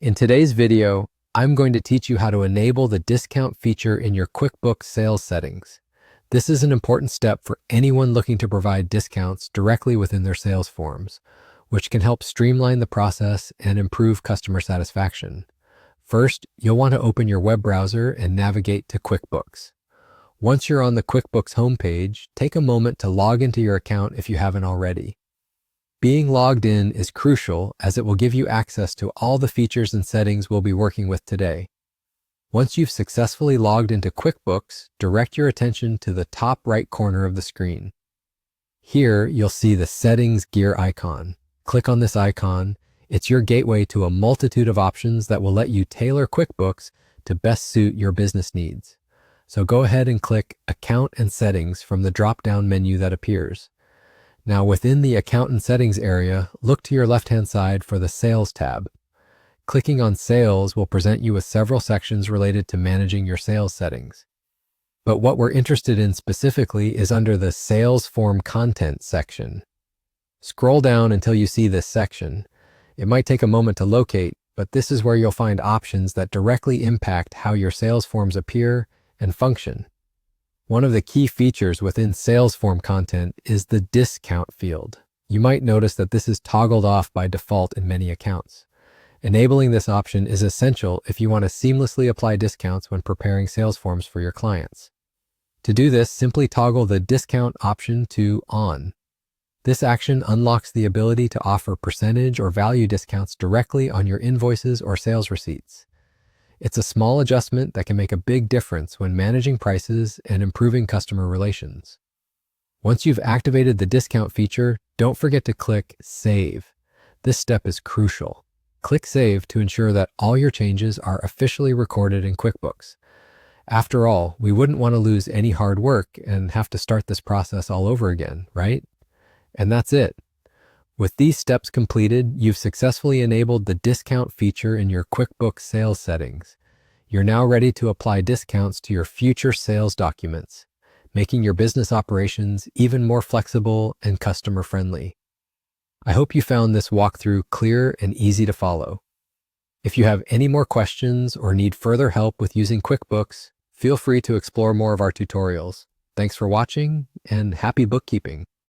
In today's video, I'm going to teach you how to enable the discount feature in your QuickBooks sales settings. This is an important step for anyone looking to provide discounts directly within their sales forms, which can help streamline the process and improve customer satisfaction. First, you'll want to open your web browser and navigate to QuickBooks. Once you're on the QuickBooks homepage, take a moment to log into your account if you haven't already. Being logged in is crucial as it will give you access to all the features and settings we'll be working with today. Once you've successfully logged into QuickBooks, direct your attention to the top right corner of the screen. Here, you'll see the Settings gear icon. Click on this icon. It's your gateway to a multitude of options that will let you tailor QuickBooks to best suit your business needs. So go ahead and click Account and Settings from the drop-down menu that appears. Now within the Account and Settings area, look to your left-hand side for the Sales tab. Clicking on Sales will present you with several sections related to managing your sales settings. But what we're interested in specifically is under the Sales Form Content section. Scroll down until you see this section. It might take a moment to locate, but this is where you'll find options that directly impact how your sales forms appear and function. One of the key features within sales form content is the discount field. You might notice that this is toggled off by default in many accounts. Enabling this option is essential if you want to seamlessly apply discounts when preparing sales forms for your clients. To do this, simply toggle the discount option to on. This action unlocks the ability to offer percentage or value discounts directly on your invoices or sales receipts. It's a small adjustment that can make a big difference when managing prices and improving customer relations. Once you've activated the discount feature, don't forget to click Save. This step is crucial. Click Save to ensure that all your changes are officially recorded in QuickBooks. After all, we wouldn't want to lose any hard work and have to start this process all over again, right? And that's it. With these steps completed, you've successfully enabled the discount feature in your QuickBooks sales settings. You're now ready to apply discounts to your future sales documents, making your business operations even more flexible and customer-friendly. I hope you found this walkthrough clear and easy to follow. If you have any more questions or need further help with using QuickBooks, feel free to explore more of our tutorials. Thanks for watching and happy bookkeeping.